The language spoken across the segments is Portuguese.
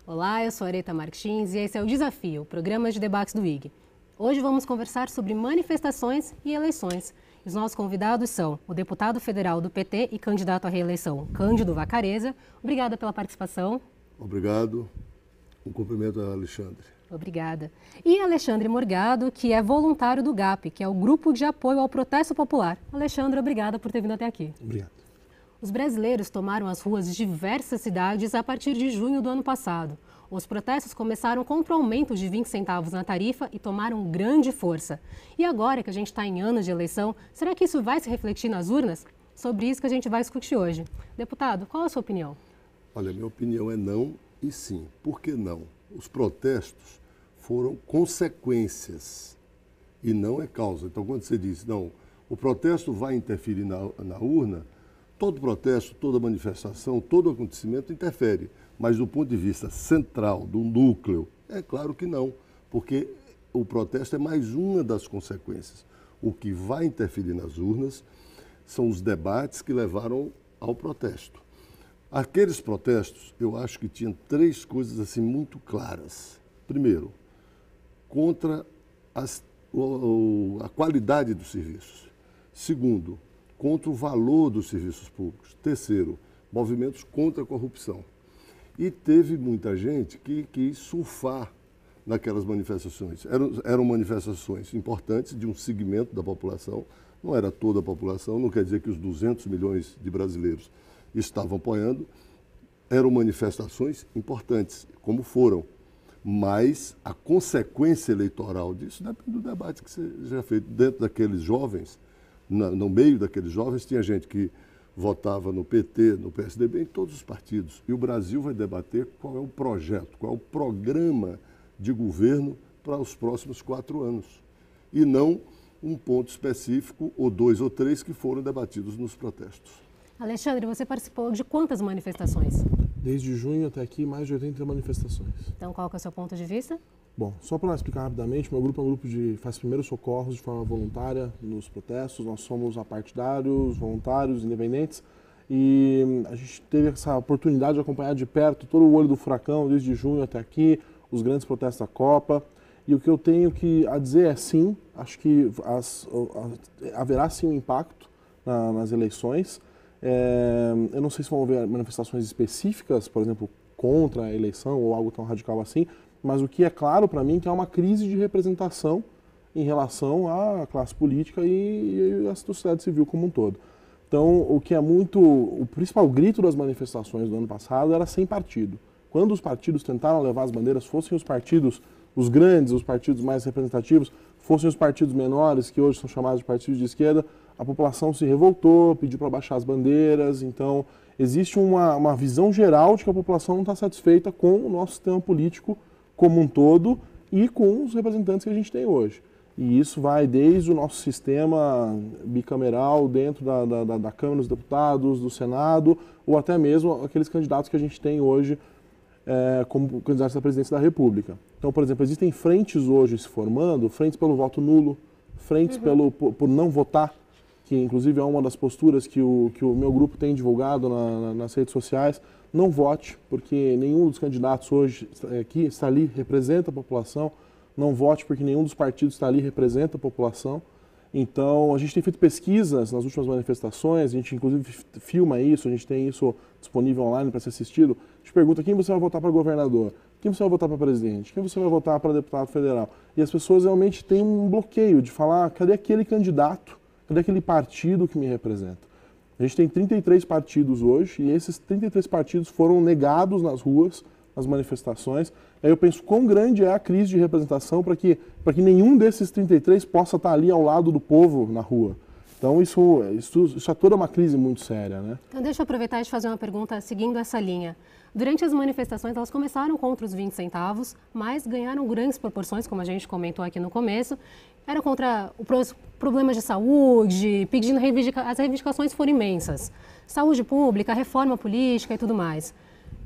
Olá, eu sou Areta Martins e esse é o Desafio, o programa de debates do IG. Hoje vamos conversar sobre manifestações e eleições. Os nossos convidados são o deputado federal do PT e candidato à reeleição, Cândido Vacarezza. Obrigada pela participação. Obrigado. Um cumprimento a Alexandre. Obrigada. E Alexandre Morgado, que é voluntário do GAP, que é o Grupo de Apoio ao Protesto Popular. Alexandre, obrigada por ter vindo até aqui. Obrigado. Os brasileiros tomaram as ruas de diversas cidades a partir de junho do ano passado. Os protestos começaram contra o aumento de 20 centavos na tarifa e tomaram grande força. E agora que a gente está em anos de eleição, será que isso vai se refletir nas urnas? Sobre isso que a gente vai discutir hoje. Deputado, qual a sua opinião? Olha, minha opinião é não e sim. Por que não? Os protestos foram consequências e não é causa. Então, quando você diz, não, o protesto vai interferir na urna, todo protesto, toda manifestação, todo acontecimento interfere. Mas do ponto de vista central, do núcleo, é claro que não, porque o protesto é mais uma das consequências. O que vai interferir nas urnas são os debates que levaram ao protesto. Aqueles protestos, eu acho que tinham três coisas assim muito claras. Primeiro, contra a qualidade dos serviços. Segundo, contra o valor dos serviços públicos. Terceiro, movimentos contra a corrupção. E teve muita gente que quis surfar naquelas manifestações. Eram manifestações importantes de um segmento da população, não era toda a população, não quer dizer que os 200 milhões de brasileiros estavam apoiando, eram manifestações importantes, como foram. Mas a consequência eleitoral disso depende do debate que seja feito. Dentro daqueles jovens, no meio daqueles jovens, tinha gente que votava no PT, no PSDB, em todos os partidos. E o Brasil vai debater qual é o projeto, qual é o programa de governo para os próximos 4 anos. E não um ponto específico, ou 2 ou 3, que foram debatidos nos protestos. Alexandre, você participou de quantas manifestações? Desde junho até aqui, mais de 80 manifestações. Então, qual que é o seu ponto de vista? Bom, só para explicar rapidamente, meu grupo é um grupo que faz primeiros socorros de forma voluntária nos protestos. Nós somos apartidários, voluntários, independentes. E a gente teve essa oportunidade de acompanhar de perto todo o olho do furacão, desde junho até aqui, os grandes protestos da Copa. E o que eu tenho a dizer é sim, acho que haverá sim um impacto nas eleições. Eu não sei se vão haver manifestações específicas, por exemplo, contra a eleição ou algo tão radical assim, mas o que é claro para mim é que há uma crise de representação em relação à classe política e à sociedade civil como um todo. Então, o principal grito das manifestações do ano passado era sem partido. Quando os partidos tentaram levar as bandeiras, fossem os partidos, os grandes, os partidos mais representativos, fossem os partidos menores, que hoje são chamados de partidos de esquerda, a população se revoltou, pediu para baixar as bandeiras. Então, existe uma visão geral de que a população não está satisfeita com o nosso sistema político como um todo e com os representantes que a gente tem hoje. E isso vai desde o nosso sistema bicameral dentro da Câmara dos Deputados, do Senado, ou até mesmo aqueles candidatos que a gente tem hoje como candidatos à presidência da República. Então, por exemplo, existem frentes hoje se formando, frentes pelo voto nulo, frentes por não votar, que inclusive é uma das posturas que o meu grupo tem divulgado nas redes sociais. Não vote, porque nenhum dos candidatos hoje aqui está ali, representa a população. Não vote, porque nenhum dos partidos está ali, representa a população. Então, a gente tem feito pesquisas nas últimas manifestações, a gente inclusive filma isso, a gente tem isso disponível online para ser assistido. A gente pergunta quem você vai votar para governador, quem você vai votar para presidente, quem você vai votar para deputado federal. E as pessoas realmente têm um bloqueio de falar, cadê aquele candidato, cadê aquele partido que me representa? A gente tem 33 partidos hoje e esses 33 partidos foram negados nas ruas, nas manifestações. Aí eu penso quão grande é a crise de representação para que nenhum desses 33 possa estar ali ao lado do povo na rua. Então isso é toda uma crise muito séria, né? Então deixa eu aproveitar e te fazer uma pergunta seguindo essa linha. Durante as manifestações, elas começaram contra os 20 centavos, mas ganharam grandes proporções, como a gente comentou aqui no começo. Era contra os problemas de saúde, pedindo as reivindicações foram imensas. Saúde pública, reforma política e tudo mais.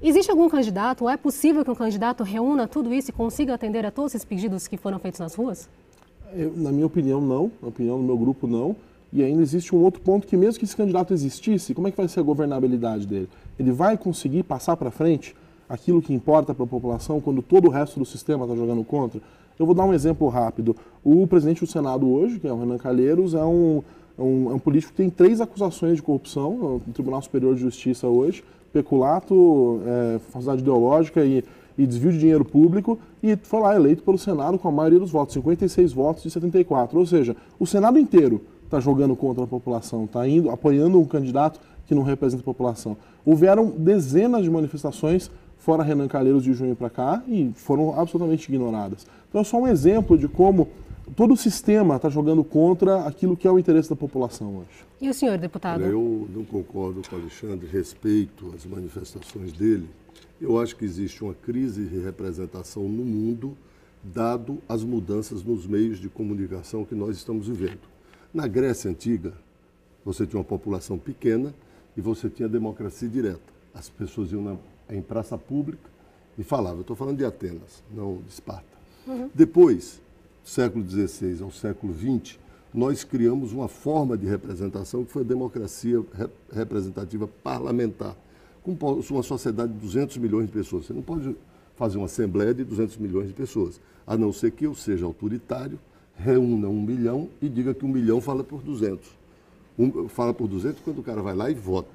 Existe algum candidato, ou é possível que um candidato reúna tudo isso e consiga atender a todos esses pedidos que foram feitos nas ruas? Na minha opinião, não. Na opinião do meu grupo, não. E ainda existe um outro ponto que mesmo que esse candidato existisse, como é que vai ser a governabilidade dele? Ele vai conseguir passar para frente aquilo que importa para a população quando todo o resto do sistema está jogando contra? Eu vou dar um exemplo rápido. O presidente do Senado hoje, que é o Renan Calheiros, é um político que tem 3 acusações de corrupção no Tribunal Superior de Justiça hoje, peculato, falsidade ideológica e desvio de dinheiro público, e foi lá eleito pelo Senado com a maioria dos votos, 56 votos de 74. Ou seja, o Senado inteiro está jogando contra a população, está apoiando um candidato que não representa a população. Houveram dezenas de manifestações fora Renan Calheiros de junho para cá e foram absolutamente ignoradas. Então é só um exemplo de como todo o sistema está jogando contra aquilo que é o interesse da população hoje. E o senhor, deputado? Eu não concordo com o Alexandre, respeito as manifestações dele. Eu acho que existe uma crise de representação no mundo, dado as mudanças nos meios de comunicação que nós estamos vivendo. Na Grécia Antiga, você tinha uma população pequena e você tinha democracia direta. As pessoas iam em praça pública e falavam. Eu estou falando de Atenas, não de Esparta. Depois, do século XVI ao século XX, nós criamos uma forma de representação que foi a democracia representativa parlamentar, com uma sociedade de 200 milhões de pessoas. Você não pode fazer uma assembleia de 200 milhões de pessoas, a não ser que eu seja autoritário, reúna 1 milhão e diga que 1 milhão fala por 200. Fala por 200 quando o cara vai lá e vota.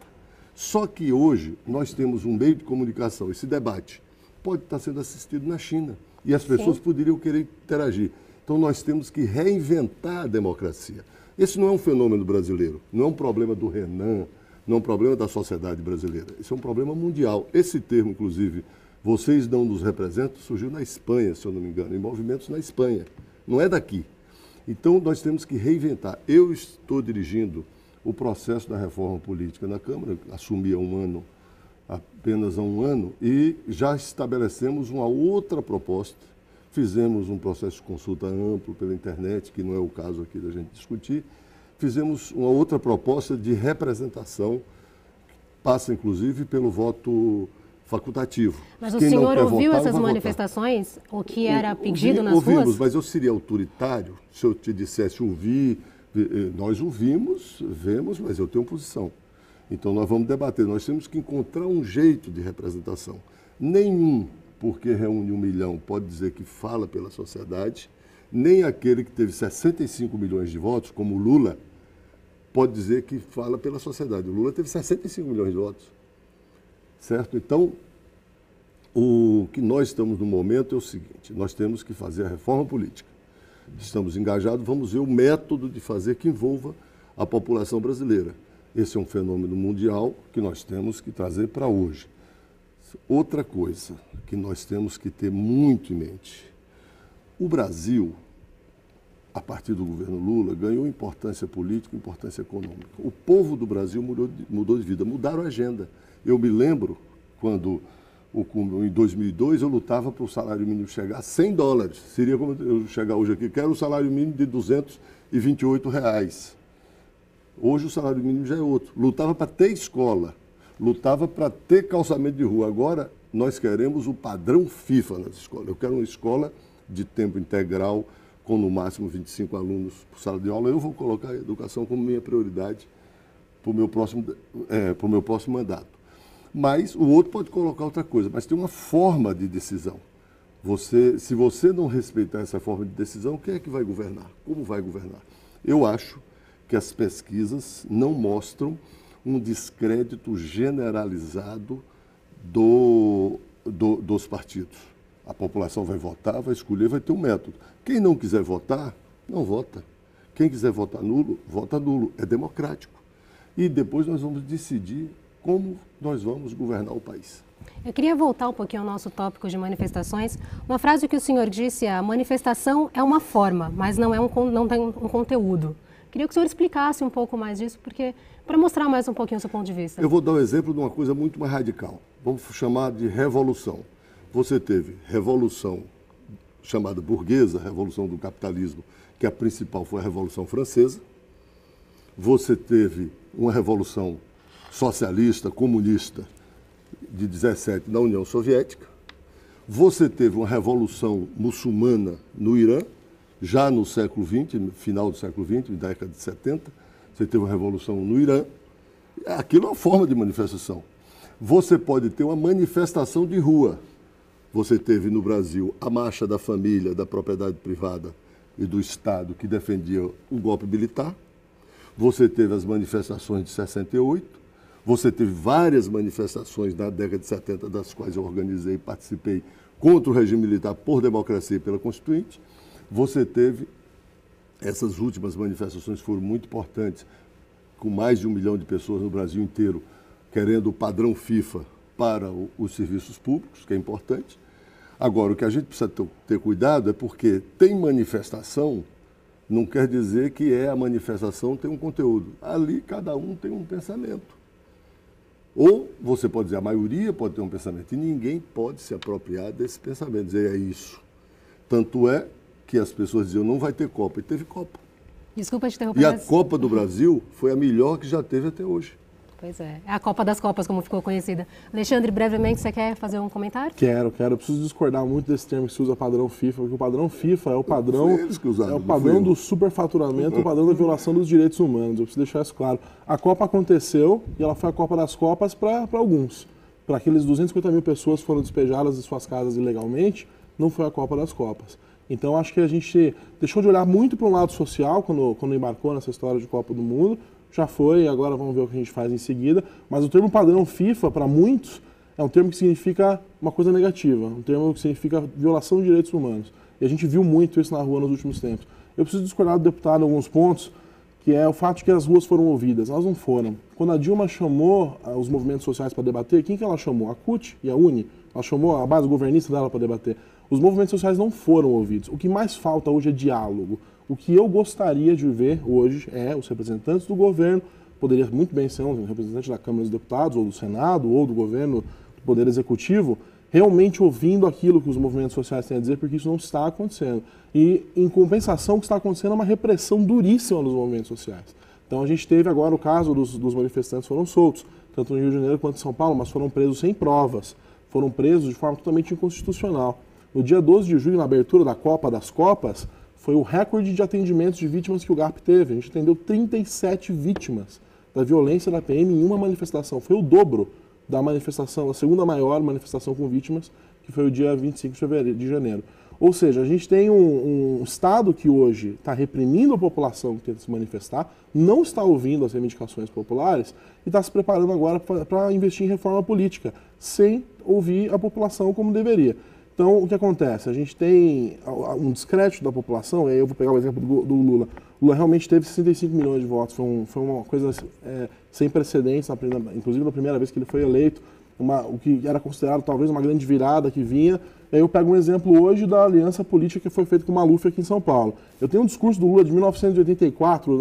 Só que hoje nós temos um meio de comunicação, esse debate pode estar sendo assistido na China e as pessoas poderiam querer interagir. Então nós temos que reinventar a democracia. Esse não é um fenômeno brasileiro, não é um problema do Renan, não é um problema da sociedade brasileira. Esse é um problema mundial. Esse termo, inclusive, vocês não nos representam, surgiu na Espanha, se eu não me engano, em movimentos na Espanha. Não é daqui. Então nós temos que reinventar. Eu estou dirigindo o processo da reforma política na Câmara, assumi apenas há um ano, e já estabelecemos uma outra proposta. Fizemos um processo de consulta amplo pela internet, que não é o caso aqui da gente discutir. Fizemos uma outra proposta de representação, passa inclusive pelo voto facultativo. Mas o senhor ouviu essas manifestações? O que era pedido nas ruas? Ouvimos, mas eu seria autoritário se eu te dissesse ouvir. Nós ouvimos, vemos, mas eu tenho posição. Então nós vamos debater. Nós temos que encontrar um jeito de representação. Nenhum, porque reúne 1 milhão, pode dizer que fala pela sociedade, nem aquele que teve 65 milhões de votos, como o Lula, pode dizer que fala pela sociedade. O Lula teve 65 milhões de votos. Certo? Então, o que nós estamos no momento é o seguinte, nós temos que fazer a reforma política. Estamos engajados, vamos ver o método de fazer que envolva a população brasileira. Esse é um fenômeno mundial que nós temos que trazer para hoje. Outra coisa que nós temos que ter muito em mente, o Brasil, a partir do governo Lula, ganhou importância política, importância econômica. O povo do Brasil mudou de vida, mudaram a agenda. Eu me lembro quando, em 2002, eu lutava para o salário mínimo chegar a $100. Seria como eu chegar hoje aqui, quero o salário mínimo de R$228. Hoje o salário mínimo já é outro. Lutava para ter escola, lutava para ter calçamento de rua. Agora nós queremos o padrão FIFA nas escolas. Eu quero uma escola de tempo integral, com no máximo 25 alunos por sala de aula. Eu vou colocar a educação como minha prioridade para o meu próximo mandato. Mas o outro pode colocar outra coisa, mas tem uma forma de decisão. Se você não respeitar essa forma de decisão, quem é que vai governar? Como vai governar? Eu acho que as pesquisas não mostram um descrédito generalizado dos partidos. A população vai votar, vai escolher, vai ter um método. Quem não quiser votar, não vota. Quem quiser votar nulo, vota nulo. É democrático. E depois nós vamos decidir como nós vamos governar o país. Eu queria voltar um pouquinho ao nosso tópico de manifestações. Uma frase que o senhor disse, a manifestação é uma forma, mas não tem um conteúdo. Queria que o senhor explicasse um pouco mais disso, porque para mostrar mais um pouquinho o seu ponto de vista. Eu vou dar um exemplo de uma coisa muito mais radical. Vamos chamar de revolução. Você teve revolução chamada burguesa, revolução do capitalismo, que a principal foi a Revolução Francesa. Você teve uma revolução socialista, comunista, de 17 na União Soviética, você teve uma revolução muçulmana no Irã, já no século XX, no final do século XX, na década de 70, você teve uma revolução no Irã. Aquilo é uma forma de manifestação. Você pode ter uma manifestação de rua. Você teve no Brasil a marcha da família, da propriedade privada e do Estado que defendia o golpe militar. Você teve as manifestações de 68. Você teve várias manifestações na década de 70, das quais eu organizei e participei, contra o regime militar por democracia e pela Constituinte. Você teve essas últimas manifestações que foram muito importantes, com mais de 1 milhão de pessoas no Brasil inteiro querendo o padrão FIFA para os serviços públicos, que é importante. Agora, o que a gente precisa ter cuidado é porque tem manifestação, não quer dizer que a manifestação tem um conteúdo. Ali, cada um tem um pensamento. Ou você pode dizer, a maioria pode ter um pensamento, e ninguém pode se apropriar desse pensamento, dizer é isso. Tanto é que as pessoas diziam, não vai ter Copa, e teve Copa. Desculpa te interromper. E a Copa do Brasil foi a melhor que já teve até hoje. Pois é a Copa das Copas, como ficou conhecida. Alexandre, brevemente, você quer fazer um comentário? Quero. Eu preciso discordar muito desse termo que se usa padrão FIFA, porque o padrão FIFA é o padrão, do superfaturamento, o padrão da violação dos direitos humanos. Eu preciso deixar isso claro. A Copa aconteceu e ela foi a Copa das Copas para alguns. Para aqueles 250 mil pessoas que foram despejadas de suas casas ilegalmente, não foi a Copa das Copas. Então, acho que a gente deixou de olhar muito para um lado social quando embarcou nessa história de Copa do Mundo. Já foi, agora vamos ver o que a gente faz em seguida. Mas o termo padrão FIFA, para muitos, é um termo que significa uma coisa negativa, um termo que significa violação de direitos humanos. E a gente viu muito isso na rua nos últimos tempos. Eu preciso discordar do deputado em alguns pontos, que é o fato de que as ruas foram ouvidas. Elas não foram. Quando a Dilma chamou os movimentos sociais para debater, quem que ela chamou? A CUT e a UNE. Ela chamou a base governista dela para debater. Os movimentos sociais não foram ouvidos. O que mais falta hoje é diálogo. O que eu gostaria de ver hoje é os representantes do governo, poderia muito bem ser um representante da Câmara dos Deputados, ou do Senado, ou do governo, do Poder Executivo, realmente ouvindo aquilo que os movimentos sociais têm a dizer, porque isso não está acontecendo. E, em compensação, o que está acontecendo é uma repressão duríssima dos movimentos sociais. Então, a gente teve agora o caso dos manifestantes que foram soltos, tanto no Rio de Janeiro quanto em São Paulo, mas foram presos sem provas, foram presos de forma totalmente inconstitucional. No dia 12 de julho, na abertura da Copa das Copas, foi o recorde de atendimentos de vítimas que o GAP teve. A gente atendeu 37 vítimas da violência da PM em uma manifestação. Foi o dobro da manifestação, a segunda maior manifestação com vítimas, que foi o dia 25 de janeiro. Ou seja, a gente tem um Estado que hoje está reprimindo a população que tenta se manifestar, não está ouvindo as reivindicações populares e está se preparando agora para investir em reforma política, sem ouvir a população como deveria. Então, o que acontece? A gente tem um descrédito da população, e aí eu vou pegar o exemplo do Lula. O Lula realmente teve 65 milhões de votos, foi uma coisa sem precedentes, inclusive na primeira vez que ele foi eleito, o que era considerado talvez uma grande virada que vinha. E aí eu pego um exemplo hoje da aliança política que foi feita com o Maluf aqui em São Paulo. Eu tenho um discurso do Lula de 1984,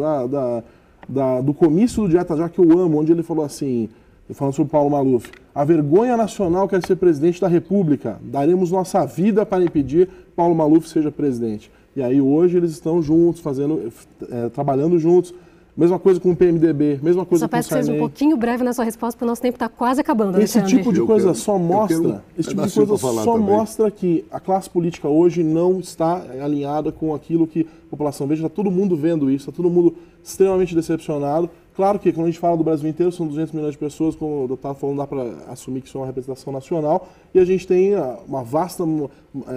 do comício do Dieta Já, que eu amo, onde ele falou assim, falando sobre Paulo Maluf: a vergonha nacional quer ser presidente da República, daremos nossa vida para impedir que Paulo Maluf seja presidente. E aí hoje eles estão juntos, trabalhando juntos. Mesma coisa com o PMDB, mesma coisa com o Sarney. Só peço que seja um pouquinho breve na sua resposta, porque o nosso tempo está quase acabando. Esse tipo de coisa só mostra que a classe política hoje não está alinhada com aquilo que a população veja. Está todo mundo vendo isso, está todo mundo extremamente decepcionado. Claro que quando a gente fala do Brasil inteiro, são 200 milhões de pessoas, como eu estava falando, dá para assumir que isso é uma representação nacional, e a gente tem uma vasta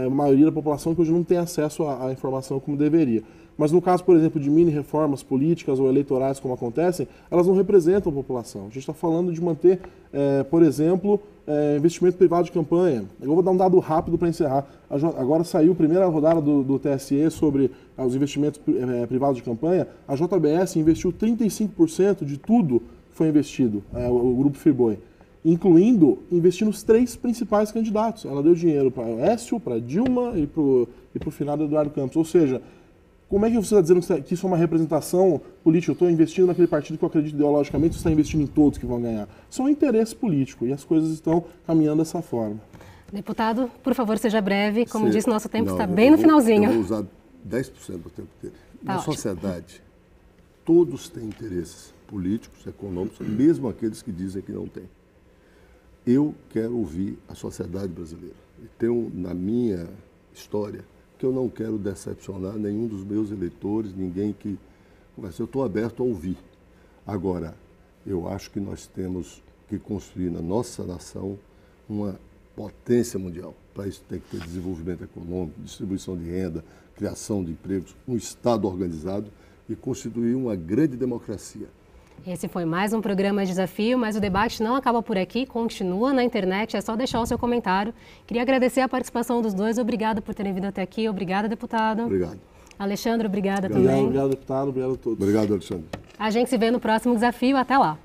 maioria da população que hoje não tem acesso à informação como deveria. Mas no caso, por exemplo, de mini-reformas políticas ou eleitorais como acontecem, elas não representam a população. A gente está falando de manter, por exemplo, investimento privado de campanha. Eu vou dar um dado rápido para encerrar. Agora saiu a primeira rodada do TSE sobre os investimentos privados de campanha. A JBS investiu 35% de tudo que foi investido, o Grupo Friboi, incluindo investir nos 3 principais candidatos. Ela deu dinheiro para o Écio, para Dilma e para o finado Eduardo Campos. Ou seja, como é que você está dizendo que isso é uma representação política? Eu estou investindo naquele partido que eu acredito ideologicamente, você está investindo em todos que vão ganhar. Isso é um interesse político e as coisas estão caminhando dessa forma. Deputado, por favor, seja breve. Como disse, nosso tempo está bem no finalzinho. Eu vou usar 10% do tempo dele. Na sociedade, todos têm interesses políticos, econômicos, mesmo aqueles que dizem que não têm. eu quero ouvir a sociedade brasileira. E tenho na minha história que eu não quero decepcionar nenhum dos meus eleitores, ninguém que conversa. Eu estou aberto a ouvir. Agora, eu acho que nós temos que construir na nossa nação uma potência mundial. Para isso tem que ter desenvolvimento econômico, distribuição de renda, criação de empregos, um Estado organizado e constituir uma grande democracia. Esse foi mais um programa Desafio, mas o debate não acaba por aqui, continua na internet, é só deixar o seu comentário. Queria agradecer a participação dos dois, obrigado por terem vindo até aqui, obrigada, deputado. Obrigado. Alexandre, obrigada também. Obrigado, deputado, obrigado a todos. Obrigado, Alexandre. A gente se vê no próximo desafio, até lá.